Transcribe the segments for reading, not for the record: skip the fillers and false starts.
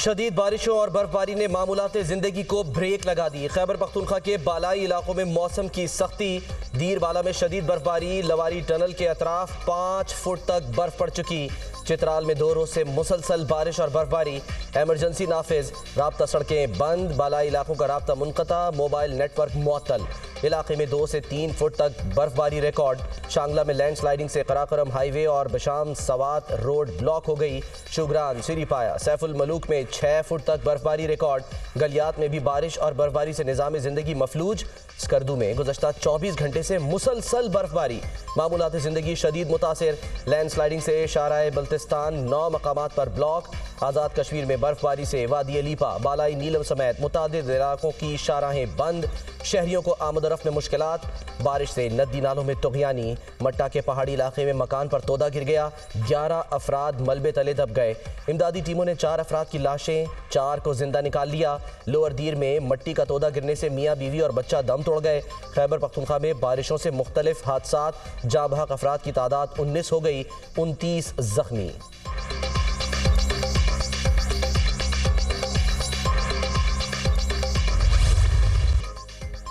शदीद बारिशों और बर्फबारी ने मामूलात ज़िंदगी को ब्रेक लगा दी। खैबर पख्तूनख्वा के बालाई इलाकों में मौसम की सख्ती। दीरबाला में शदीद बर्फबारी, लवारी टनल के अतराफ 5 फुट तक बर्फ पड़ चुकी। चित्राल में 2 रोज से मुसलसल बारिश और बर्फबारी, एमरजेंसी नाफिज, राब्ता सड़कें बंद, बालाई इलाकों का राब्ता मुनक़ता, मोबाइल नेटवर्क मुअत्तल। इलाके में 2 से 3 फुट तक बर्फबारी रिकॉर्ड। शांगला में लैंडस्लाइडिंग से कराकरम हाईवे और बशाम सवात रोड ब्लॉक हो गई। शुगरान, सिरीपाया, सैफुल मलूक में 6 फुट तक बर्फबारी रिकॉर्ड। गलियात में भी बारिश और बर्फबारी से निज़ाम ज़िंदगी मफलूज। स्कर्दू में गुज़श्ता 24 घंटे से मुसलसल बर्फबारी, मामूलात ज़िंदगी शदीद मुतासिर। लैंडस्लाइडिंग से शाराए बल्तिस्तान 9 मकामात पर ब्लॉक। आज़ाद कश्मीर में बर्फबारी से वादी अलीपा, बालाई नीलम समेत मुतादिद इलाकों की शाहराहें बंद। शहरियों को आमदरफ में मुश्किलात। बारिश से नदी नालों में तुग़यानी। मट्टा के पहाड़ी इलाके में मकान पर तोदा गिर गया, 11 अफराद मलबे तले दब गए। इमदादी टीमों ने 4 अफराद की लाशें, 4 को जिंदा निकाल लिया। लोअर दीर में मट्टी का तोदा गिरने से मियाँ बीवी और बच्चा दम तोड़ गए। खैबर पख्तूनख्वा में बारिशों से मुख्तलिफ हादसात, जाँ बहक अफराद की तादाद 19 हो गई, 29 जख्मी।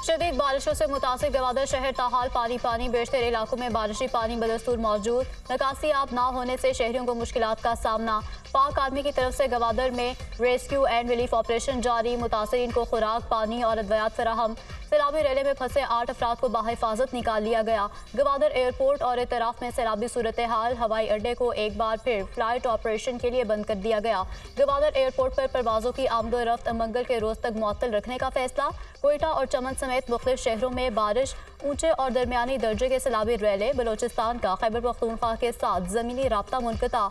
शदीद बारिशों से मुतासिर गवादर शहर ताहाल पानी पानी, बेशतर इलाकों में बारिशी पानी बदस्तूर मौजूद। निकासी आब ना होने से शहरियों को मुश्किलात का सामना। पाक आर्मी की तरफ से गवादर में रेस्क्यू एंड रिलीफ ऑपरेशन जारी। मुतासरीन को खुराक, पानी और अद्वियात फराहम। सैलाबी रैले में फंसे 8 अफराद को बाहिफाजत निकाल लिया गया। गवादर एयरपोर्ट और इतराफ में सैलाबी सूरत हाल। हवाई अड्डे को एक बार फिर फ्लाइट ऑपरेशन के लिए बंद कर दिया गया। गवादर एयरपोर्ट पर परवाजों की आमदोरफ्त मंगल के रोज तक मुअत्तल रखने का फैसला। कोयटा और चमन समेत मुख्तलिफ शहरों में बारिश। ऊंचे और दरमियानी दर्जे के सैलाबी रैले। बलोचिस्तान का खैबर पख्तूनख्वा के साथ ज़मीनी राब्ता मुनक़ता।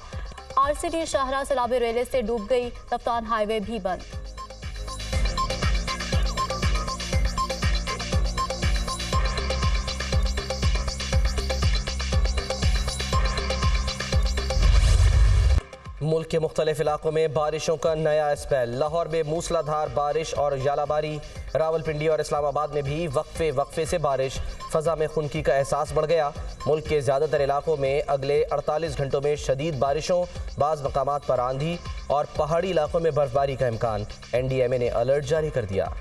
RCD शाहरा सैलाबी रैले से डूब गई। रफ्तान हाईवे भी बंद। मुल्क के मुख्तलिफ इलाकों में बारिशों का नया स्पेल। लाहौर में मूसलाधार बारिश और यालाबारी। रावलपिंडी और इस्लामाबाद में भी वक्फे से बारिश। फ़ज़ा में खुनकी का एहसास बढ़ गया। मुल्क के ज़्यादातर इलाकों में अगले 48 घंटों में शदीद बारिशों, बाज़ मकामात पर आंधी और पहाड़ी इलाकों में बर्फबारी का इम्कान। NDMA ने अलर्ट जारी कर दिया।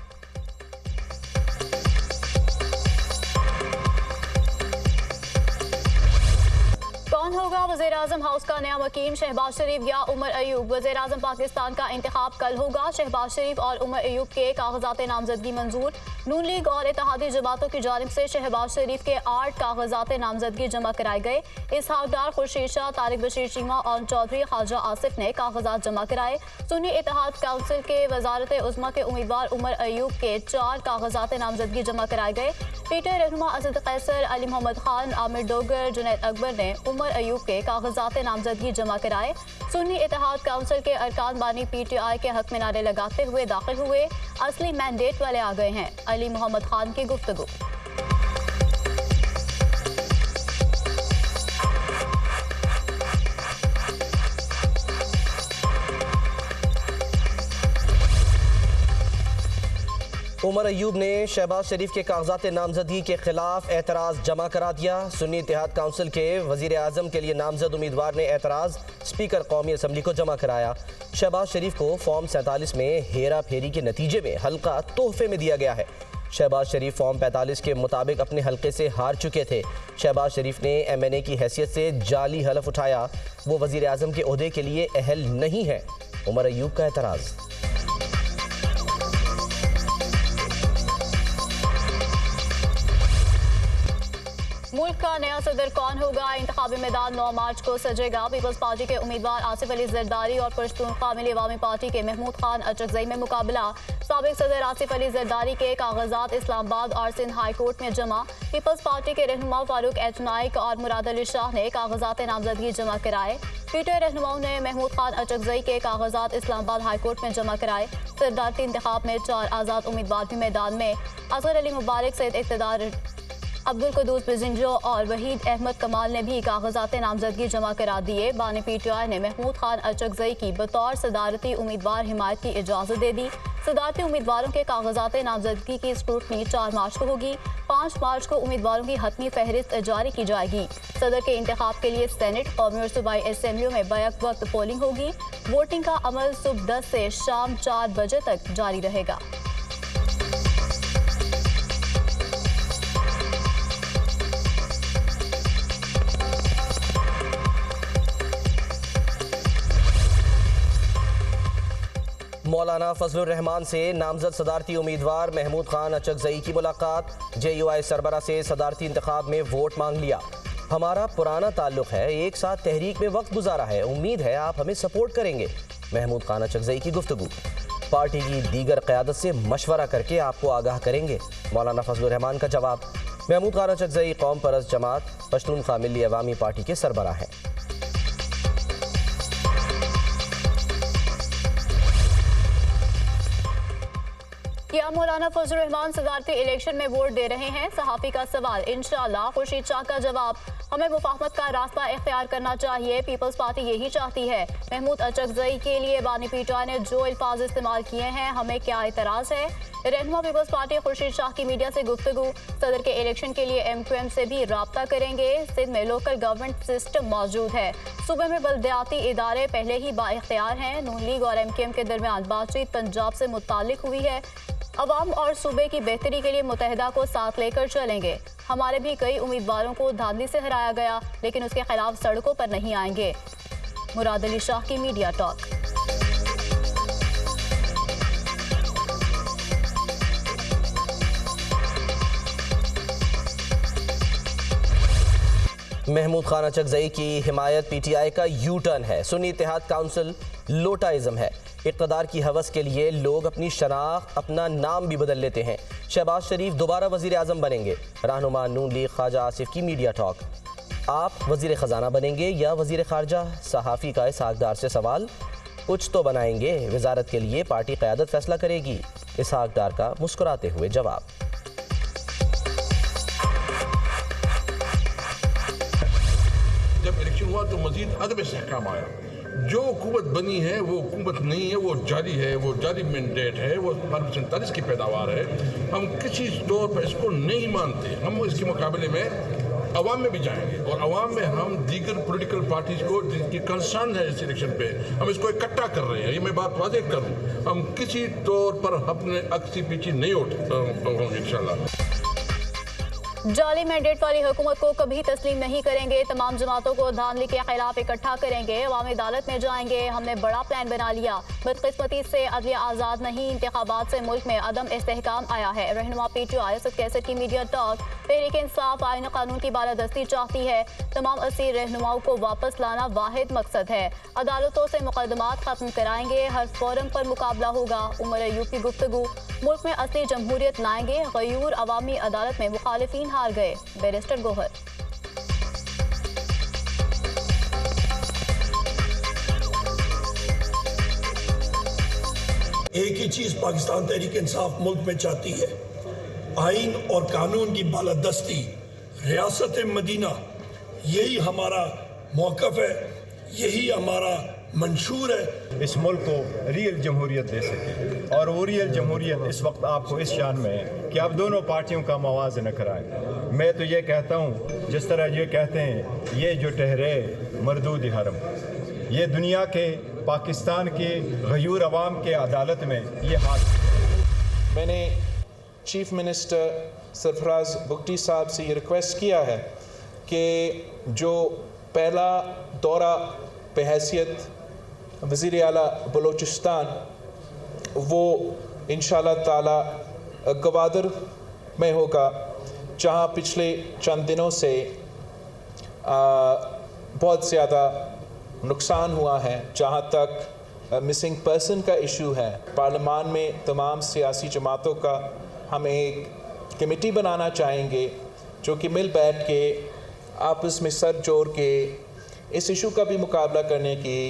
कौन होगा वज़ीर आज़म हाउस का नया मकीम, शहबाज शरीफ या उमर अयूब? वज़ीर आज़म पाकिस्तान का इंतखाब कल होगा। शहबाज शरीफ और उमर अयूब के कागजात नामजदगी मंजूर। नून लीग और इत्तेहादी जमातों की जानिब से शहबाज शरीफ के 8 कागजात नामजदगी जमा कराए गए। इसहाक डार, खुर्शीद शाह, तारिक बशीर चीमा और चौधरी ख्वाजा आसिफ ने कागजात जमा कराए। सुन्नी इत्तेहाद काउंसिल के वजारत उज़्मा के उम्मीदवार उमर अयूब के 4 कागजात नामजदगी जमा कराए गए। पीटीआई रहनुमा असद कैसर, अली मोहम्मद खान, आमिर डोगर, जुनैद अकबर ने उमर अयूब के कागजात नामजदगी जमा कराए। सुन्नी इत्तेहाद काउंसिल के अरकान बानी PTI के हक में नारे लगाते हुए दाखिल हुए। असली मैंडेट वाले आ गए हैं। अली मोहम्मद खान की गुफ्तगू। उमर अयूब ने शहबाज शरीफ के कागजात नामजदगी के खिलाफ एतराज़ जमा करा दिया। सुन्नी इत्तेहाद काउंसिल के वज़ीर आज़म के लिए नामजद उम्मीदवार ने एतराज़ स्पीकर कौमी असम्बली को जमा कराया। शहबाज शरीफ को फॉर्म 47 में हेरा फेरी के नतीजे में हल्का तोहफे में दिया गया है। शहबाज शरीफ फॉर्म 45 के मुताबिक अपने हल्के से हार चुके थे। शहबाज शरीफ ने MNA की हैसियत से जाली हलफ उठाया। वो वज़ीर आज़म के ओहदे के लिए अहल नहीं है। उमर अयूब का एतराज़। मुल्क का नया सदर कौन होगा? इंतखाबी मैदान 9 मार्च को सजेगा। पीपल्स पार्टी के उम्मीदवार आसिफ अली जरदारी और पश्तूनख्वा मिली अवामी पार्टी के महमूद खान अचकजई में मुकाबला। साबिक सदर आसिफ अली जरदारी के कागजात इस्लामाबाद और सिंध हाई कोर्ट में जमा। पीपल्स पार्टी के रहनुमा फारूक H नाइक और मुराद अली शाह ने कागजात नामजदगी जमा कराए। PTI रहनुमाओं ने महमूद खान अचकजई के कागजात इस्लामाबाद हाई कोर्ट में जमा कराए। सदराती इंतखाब में 4 आज़ाद उम्मीदवार भी मैदान में। असगर अली मुबारक, सैयद इक़्तिदार, अब्दुल कुद्दूस बिजिंजो और वहीद अहमद कमाल ने भी कागजात नामजदगी जमा करा दिए। बानी PTI ने महमूद खान अचकजई की बतौर सदारती उम्मीदवार हिमायत की इजाज़त दे दी। सदारती उम्मीदवारों के कागजात नामजदगी की स्क्रूटनी 4 मार्च को होगी। 5 मार्च को उम्मीदवारों की हतमी फहरिस्त जारी की जाएगी। सदर के इंतखाब के लिए सेनेट और सूबाई असेंबलियों में बैक वक्त पोलिंग होगी। वोटिंग का अमल सुबह 10 से शाम 4 बजे तक जारी रहेगा। मौलाना फजलुर रहमान से नामजद सदारती उम्मीदवार महमूद खान अचकजई की मुलाकात। JUI सरबरा से सदारती इंतखाब में वोट मांग लिया। हमारा पुराना ताल्लुक है, एक साथ तहरीक में वक्त गुजारा है, उम्मीद है आप हमें सपोर्ट करेंगे। महमूद खान अचकजई की गुफ्तगू। पार्टी की दीगर क़यादत से मशवरा करके आपको आगाह करेंगे। मौलाना फजलुर रहमान का जवाब। महमूद खान अचकजई कौम परस्त जमात पश्तूनख्वा मिल्ली अवामी पार्टी के सरबरा हैं। क्या मौलाना फजलुर रहमान सदारती इलेक्शन में वोट दे रहे हैं? सहाफ़ी का सवाल। इंशाअल्लाह। खुर्शीद शाह का जवाब। हमें मुफाहमत का रास्ता इख्तियार करना चाहिए, पीपल्स पार्टी यही चाहती है। महमूद अचकजई के लिए बानी पीटा ने जो अल्फाज इस्तेमाल किए हैं, हमें क्या एतराज़ है? रहनुमा पीपल्स पार्टी खुर्शीद शाह की मीडिया से गुफ्तगू। सदर के इलेक्शन के लिए MQM से भी राब्ता करेंगे। सिंध में लोकल गवर्नमेंट सिस्टम मौजूद है। सूबे में बल्दियाती इदारे पहले ही बाइख्तियार हैं। नून लीग और MQM के दरमियान बातचीत पंजाब से मुताल्लिक हुई है। अवाम और सूबे की बेहतरी के लिए मुतहदा को साथ लेकर चलेंगे। हमारे भी कई उम्मीदवारों को धांधली से हराया गया, लेकिन उसके खिलाफ सड़कों पर नहीं आएंगे। मुराद अली शाह की मीडिया टॉक। महमूद खान अचकजई की हिमायत PTI का यू टर्न है। सुन्नी इत्तेहाद काउंसिल लोटाइज्म है। इक़्तिदार की हवस के लिए लोग अपनी शनाख्त, अपना नाम भी बदल लेते हैं। शहबाज शरीफ दोबारा वज़ीर आज़म बनेंगे। रहनुमा नून लीग ख्वाजा आसिफ की मीडिया टॉक। आप वज़ीर ख़जाना बनेंगे या वज़ीर ख़ारजा? सहाफ़ी का इसहाक़ से सवाल। कुछ तो बनाएंगे, वज़ारत के लिए पार्टी क़यादत फैसला करेगी। इसहाक़ डार का मुस्कुराते हुए जवाब। जब इलेक्शन हुआ तो मजीद अदब इस्तेहकाम आया। जो हुकूमत बनी है वो हुकूमत नहीं है, वो जाली है, वो जाली मैंडेट है, वो 47 की पैदावार है। हम किसी तौर पर इसको नहीं मानते। हम इसके मुकाबले में अवाम में भी जाएंगे और अवाम में हम दीगर पॉलिटिकल पार्टीज़ को जिनकी कंसर्न है इस इलेक्शन पे, हम इसको इकट्ठा कर रहे हैं। ये मैं बात वाज़ेह करूँ, हम किसी तौर पर अपने अक्सी पीछे नहीं होंगे इंशाल्लाह। जाली मैंडेट वाली हुकूमत को कभी तस्लीम नहीं करेंगे। तमाम जमातों को धांधली के खिलाफ इकट्ठा करेंगे। अवामी अदालत में जाएंगे। हमने बड़ा प्लान बना लिया। बदकिस्मती से अदलिया आज़ाद नहीं, इंतखाबात से मुल्क में अदम इस्तेहकाम आया है। रहनुमा PTI असद कैसेट की मीडिया टॉक। तहरीक इंसाफ आईन कानून की बालादस्ती चाहती है। तमाम असीर रहनुमाओं को वापस लाना वाहिद मकसद है। अदालतों से मुकदमात खत्म कराएंगे। हर फोरम पर मुकाबला होगा। उमर अयूब की गुफ्तगू। मुल्क में असली जमहूरियत लाएंगे। गयूर अवामी अदालत में मुखालिफिन हार गए। बैरिस्टर गोहर। एक ही चीज पाकिस्तान तहरीक इंसाफ मुल्क में चाहती है, आइन और कानून की बालादस्ती, रियासत मदीना। यही हमारा मौक़िफ़ है, यही हमारा मंशूर है। इस मुल्क को रियल जमहूरियत दे सके और वो रियल जमहूरियत इस वक्त आपको इस शान में है कि आप दोनों पार्टियों का मवाज़न कराएं। मैं तो ये कहता हूँ, जिस तरह ये कहते हैं, ये जो ठहरे मरदूद हरम, ये दुनिया के पाकिस्तान के गयूर अवाम के अदालत में ये हाथ। मैंने चीफ मिनिस्टर सरफराज बुगटी साहब से ये रिक्वेस्ट किया है कि जो पहला दौरा बहैसियत वज़ीर आला बलूचिस्तान वो इंशाअल्लाह ताला गवादर में होगा, जहाँ पिछले चंद दिनों से बहुत ज़्यादा नुकसान हुआ है। जहाँ तक मिसिंग पर्सन का इशू है, पार्लियामान में तमाम सियासी जमातों का हम एक कमेटी बनाना चाहेंगे जो कि मिल बैठ के आपस में सर जोड़ के इस इशू का भी मुकाबला करने की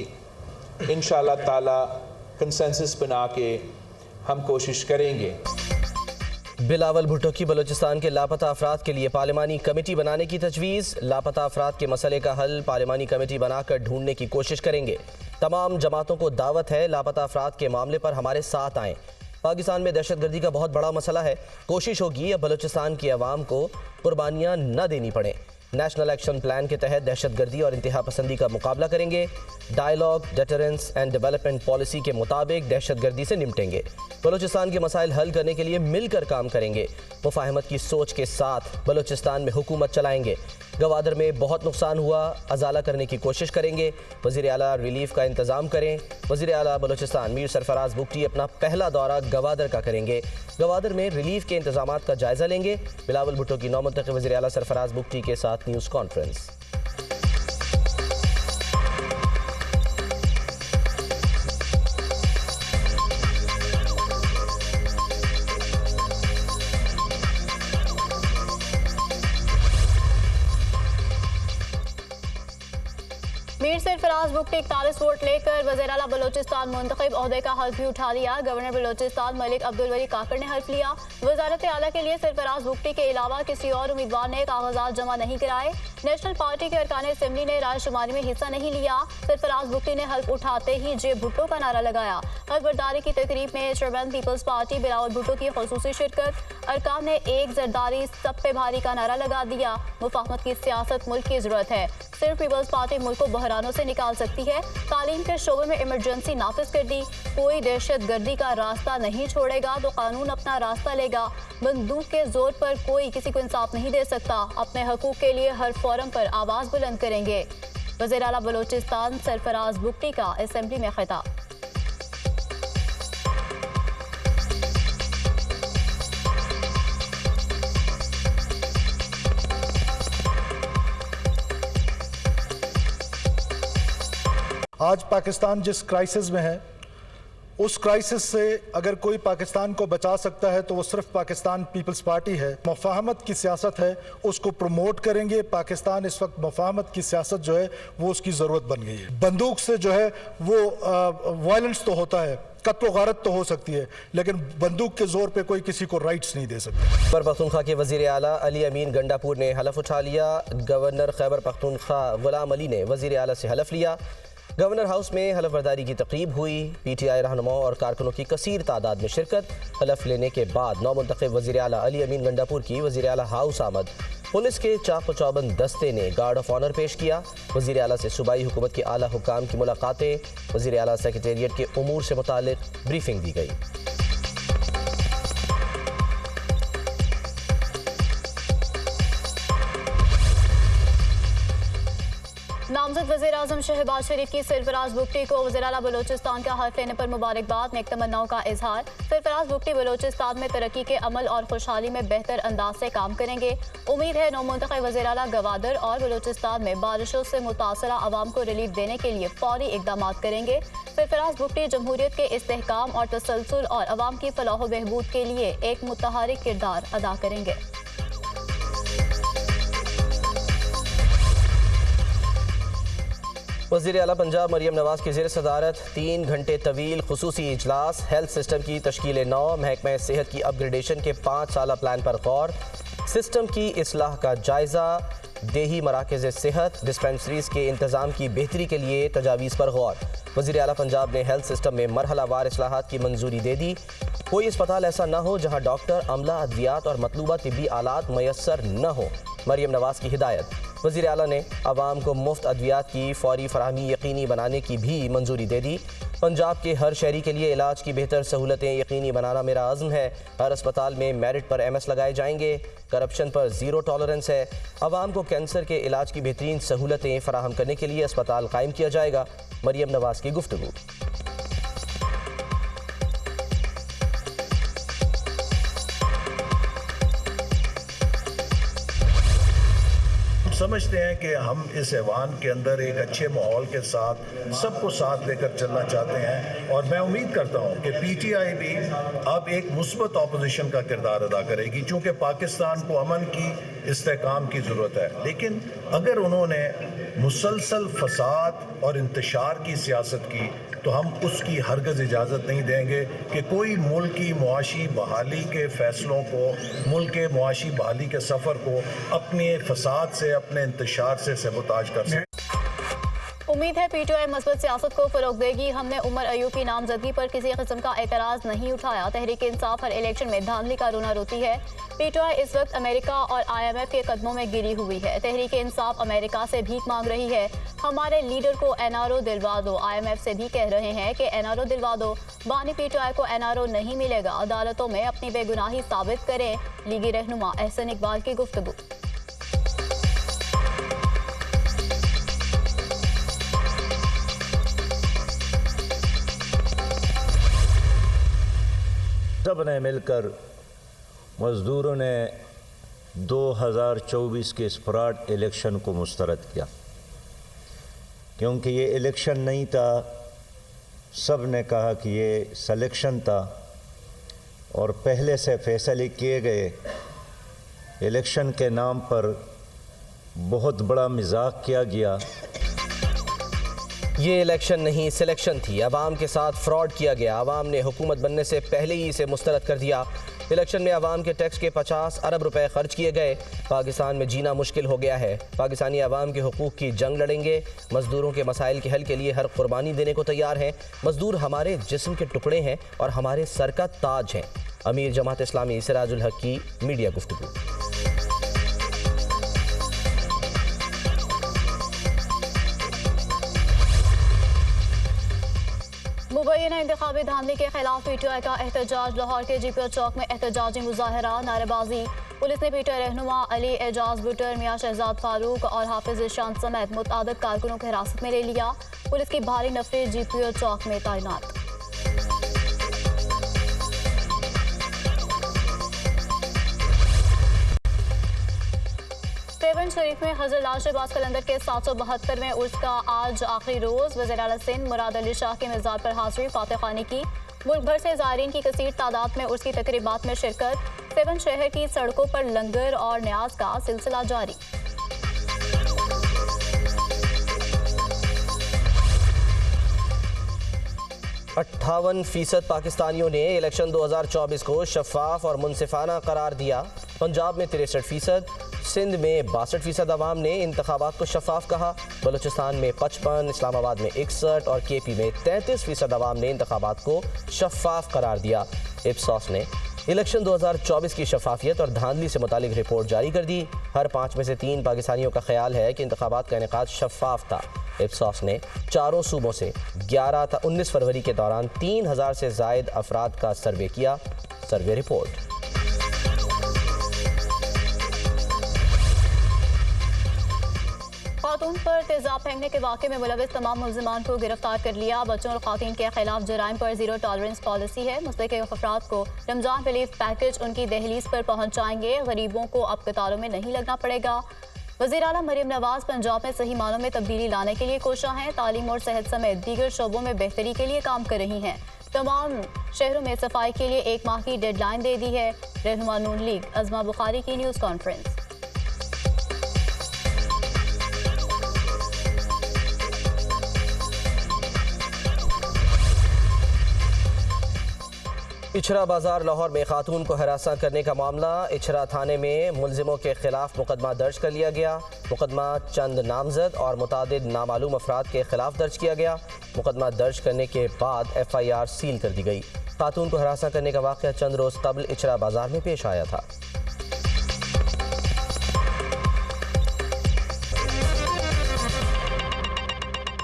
इंशाअल्लाह ताला कंसेंसस बना के हम कोशिश करेंगे। बिलावल भुट्टो की बलूचिस्तान के लापता अफराद के लिए पार्लिमानी कमेटी बनाने की तजवीज़। लापता अफराद के मसले का हल पार्लिमानी कमेटी बनाकर ढूंढने की कोशिश करेंगे। तमाम जमातों को दावत है, लापता अफराद के मामले पर हमारे साथ आएँ। पाकिस्तान में दहशतगर्दी का बहुत बड़ा मसला है। कोशिश होगी अब बलूचिस्तान की आवाम को कुर्बानियां न देनी पड़े। नेशनल एक्शन प्लान के तहत दहशतगर्दी और इंतहा पसंदी का मुकाबला करेंगे। Dialogue, deterrence and development policy के मुताबिक दहशतगर्दी से निपटेंगे। बलूचिस्तान के मसाइल हल करने के लिए मिलकर काम करेंगे। मुफाहमत की सोच के साथ बलूचिस्तान में हुकूमत चलाएंगे। गवादर में बहुत नुकसान हुआ, अजाला करने की कोशिश करेंगे। वज़ीर आला रिलीफ का इंतज़ाम करें। वज़ीर आला बलूचिस्तान मीर सरफराज बुगटी अपना पहला दौरा गवादर का करेंगे। गवादर में रिलीफ के इंतजामात का जायजा लेंगे। बिलावल भुट्टो की नौमुंतखब वज़ीर आला सरफराज बुगटी के साथ news conference. Mir Sarfaraz Bugti 41 vote लेकर वज़ीर आला बलूचिस्तान मुंतखब ओहदे का हल्फ भी उठा लिया। गवर्नर बलूचिस्तान मलिक अब्दुल वली काकड़ ने हल्फ लिया। वजारत आला के लिए सरफराज बुगटी के अलावा किसी और उम्मीदवार ने कागजात जमा नहीं कराए। नेशनल पार्टी के अरकान असेंबली ने रायशुमारी में हिस्सा नहीं लिया। सरफराज बुगटी ने हल्फ उठाते ही जे भुट्टो का नारा लगाया। हल्फ बर्दारी की तकरीब में चेयरमैन पीपल्स पार्टी बिलावल भुट्टो की खुसूसी शिरकत। अरकान ने एक जरदारी सब पे भारी का नारा लगा दिया। मुफाहमत की सियासत मुल्क की जरूरत है। सिर्फ पीपल्स पार्टी मुल्क को बहरानों से निकाल सकती है। तालीम के शोबे में इमरजेंसी नाफिज कर दी। कोई दहशत गर्दी का रास्ता नहीं छोड़ेगा तो कानून अपना रास्ता लेगा। बंदूक के जोर पर कोई किसी को इंसाफ नहीं दे सकता। अपने हकूक के लिए हर फोरम पर आवाज बुलंद करेंगे। वज़ीर आला बलूचिस्तान सरफराज बुगटी का असेंबली में खिताब। आज पाकिस्तान जिस क्राइसिस में है, उस क्राइसिस से अगर कोई पाकिस्तान को बचा सकता है तो वो सिर्फ पाकिस्तान पीपल्स पार्टी है। मुफाहमत की सियासत है, उसको प्रमोट करेंगे। पाकिस्तान इस वक्त मुफाहमत की सियासत जो है वो उसकी ज़रूरत बन गई है। बंदूक से जो है वो वायलेंस तो होता है, कत्ल गारत तो हो सकती है, लेकिन बंदूक के जोर पे कोई किसी को राइट्स नहीं दे सकता। खैबर पख्तूनख्वा के वज़ीर आला अली अमीन गंडापुर ने हलफ उठा लिया। गवर्नर खैबर पख्तूनख्वा गुलाम अली ने वज़ीर आला से हलफ लिया। गवर्नर हाउस में हलफ बर्दारी की तकरीब हुई। PTI रहनुमाओं और कारकुनों की कसीर तादाद में शिरकत। हलफ लेने के बाद नौमुंतखब वज़ीर आला अली अमीन गंडापुर की वज़ीर आला हाउस आमद। पुलिस के चाक चौबंद दस्ते ने गार्ड ऑफ ऑनर पेश किया। वज़ीर आला से सूबाई हुकूमत के आला हुकाम की मुलाकातें। वज़ीर आला सेक्रेटेरिएट के उमूर से मुतालिक ब्रीफिंग दी गई। नामजद वज़ीर आज़म शहबाज शरीफ की सरफराज बुगटी को वज़ीर आला बलूचिस्तान का हल्फ लेने पर मुबारकबाद। नेक तमन्नाओं का इजहार। सरफराज बुगटी बलूचिस्तान में तरक्की के अमल और खुशहाली में बेहतर अंदाज से काम करेंगे। उम्मीद है नौमुंतखब वज़ीर आला गवादर और बलूचिस्तान में बारिशों से मुतासरा आवाम को रिलीफ देने के लिए फौरी इकदाम करेंगे। सरफराज बुगटी जमहूरियत के इस्तेहकाम और तसलसल और अवाम की फलाह बहबूद के लिए एक मुतहरिक किरदार अदा करेंगे। वज़ीर आला पंजाब मरियम नवाज की ज़ेर सदारत 3 घंटे तवील खुसूसी इजलास। हेल्थ सिस्टम की तश्कील नौ। महकमा सेहत की अपग्रेडेशन के 5 साला प्लान पर गौर। सिस्टम की इस्लाह का जायजा। देही मराकज़ सेहत डिस्पेंसरीज के इंतज़ाम की बेहतरी के लिए तजावीज़ पर गौर। वज़ीर आला पंजाब ने हेल्थ सिस्टम में मरहलावार इस्लाहात की मंजूरी दे दी। कोई अस्पताल ऐसा न हो जहाँ डॉक्टर, अमला, अद्वियात और मतलूबा तिब्बी आलात मैसर न हो। मरियम नवाज की हिदायत। वज़ीर आला ने आवाम को मुफ्त अद्वियात की फौरी फराहमी यकीनी बनाने की भी मंजूरी दे दी। पंजाब के हर शहरी के लिए इलाज की बेहतर सहूलतें यकीनी बनाना मेरा अज़्म है। हर अस्पताल में मेरिट पर MS लगाए जाएंगे। करप्शन पर ज़ीरो टॉलरेंस है। आवाम को कैंसर के इलाज की बेहतरीन सहूलतें फराहम करने के लिए अस्पताल कायम किया जाएगा। मरियम नवाज की गुफ्तगू। समझते हैं कि हम इस ऐवान के अंदर एक अच्छे माहौल के साथ सबको साथ लेकर चलना चाहते हैं और मैं उम्मीद करता हूं कि PTI भी अब एक मुस्बत ऑपोजिशन का किरदार अदा करेगी, चूँकि पाकिस्तान को अमन की इस्तेहकाम की ज़रूरत है। लेकिन अगर उन्होंने मुसलसल फसाद और इंतशार की सियासत की तो हम उसकी हरगज़ इजाज़त नहीं देंगे कि कोई मुल्क की मुआशी बहाली के फ़ैसलों को, मुल्क के मुआशी बहाली के सफ़र को अपने फसाद से, अपने इंतशार से सबूताज कर सकें। उम्मीद है पीटीआई मस्बत सियासत को फरोग देगी। हमने उमर अयूब की नामजदगी पर किसी किस्म का एतराज़ नहीं उठाया। तहरीक इंसाफ हर इलेक्शन में धांधली का रोना रोती है। पीटीआई इस वक्त अमेरिका और IMF के कदमों में गिरी हुई है। तहरीक इंसाफ अमेरिका से भीख मांग रही है। हमारे लीडर को NRO दिलवा दो। IMF से भी कह रहे हैं कि NRO दिलवा दो। बानी पीटीआई को NRO नहीं मिलेगा। अदालतों में अपनी बेगुनाही साबित करें। लीगी रहनुमा एहसन इकबाल की गुफ्तगू। सब ने मिलकर मज़दूरों ने 2024 के स्प्राड इलेक्शन को मुस्तरद किया, क्योंकि ये इलेक्शन नहीं था। सब ने कहा कि ये सिलेक्शन था और पहले से फैसले किए गए इलेक्शन के नाम पर बहुत बड़ा मजाक किया गया। ये इलेक्शन नहीं सिलेक्शन थी। अवाम के साथ फ्रॉड किया गया। अवाम ने हुकूमत बनने से पहले ही इसे मुस्तरद कर दिया। इलेक्शन में अवाम के टैक्स के 50 अरब रुपए खर्च किए गए। पाकिस्तान में जीना मुश्किल हो गया है। पाकिस्तानी अवाम के हुकूक की जंग लड़ेंगे। मजदूरों के मसाइल के हल के लिए हर कुर्बानी देने को तैयार हैं। मजदूर हमारे जिस्म के टुकड़े हैं और हमारे सर का ताज हैं। अमीर जमात इस्लामी सिराजुल हक की मीडिया गुफ्तगू। मुबैना इंतखाबी धांधली के खिलाफ पीटीआई का एहतजाज। लाहौर के GPO चौक में एहतजाजी मुजाहरा, नारेबाजी। पुलिस ने पीटीआई रहनुमा अली एजाज बुटर, मियां शहजाद फारूक और हाफिज ईशान समेत मुतअद्दिद कारकुनों को हिरासत में ले लिया। पुलिस की भारी नफरी GPO चौक में तैनात। सेवन शरीफ में हज़रत लाल शहबाज कलंदर के 772वें उर्स का आज आखिरी रोज़। वज़ीर आला सिंध मुराद अली शाह के मज़ार पर हाज़िरी, फातह खानी की। मुल्क भर से ज़ायरीन की कसीर तादाद में उर्स की तकरीबात में शिरकत। सेवन शहर की सड़कों पर लंगर और न्याज का सिलसिला जारी। %58 पाकिस्तानियों ने इलेक्शन 2024 को शफाफ और मुनसिफाना करार दिया। पंजाब में 63%, सिंध में 62% अवाम ने इंतखाबात को शफाफ कहा। बलूचिस्तान में 55%, इस्लामाबाद में 61% और KP में 33% अवाम ने इंतखाबात को शफाफ करार दिया। इप्सॉस ने इलेक्शन 2024 की शफाफियत और धांधली से मुतालिक रिपोर्ट जारी कर दी। हर 5 में से 3 पाकिस्तानियों का ख्याल है कि इंतखाबात का इनेकाद शफाफ था। इप्सॉस ने 4 सूबों से 19 फरवरी के दौरान 3000 से जायद अफराद का सर्वे किया। Survey report. खातून पर तेजाब फेंकने के वाक़े में मुलविस तमाम मुल्ज़िमान को गिरफ्तार कर लिया। बच्चों और खातून के खिलाफ जराइम पर ज़ीरो टॉलरेंस पॉलिसी है। मुस्तहिक़ अफराद को रमज़ान रिलीफ पैकेज उनकी दहलीज पर पहुँचाएंगे। गरीबों को अब कतारों में नहीं लगना पड़ेगा। वज़ीर आला मरीम नवाज पंजाब में सही मानों में तब्दीली लाने के लिए कोशा हैं। तालीम और सेहत समेत दीगर शोबों में बेहतरी के लिए काम कर रही हैं। तमाम शहरों में सफाई के लिए 1 माह की डेडलाइन दे दी है। रहनुमा नून लीग अज़मा बुखारी की न्यूज़ कॉन्फ्रेंस। इछरा बाजार लाहौर में खातून को हरासा करने का मामला। इछरा थाने में मुलजिमों के खिलाफ मुकदमा दर्ज कर लिया गया। मुकदमा चंद नामजद और मुतादिद नामालूम अफराद के खिलाफ दर्ज किया गया। मुकदमा दर्ज करने के बाद FIR सील कर दी गई। खातून को हरासा करने का वाक़या चंद रोज़ कबल इछरा बाजार में पेश आया था।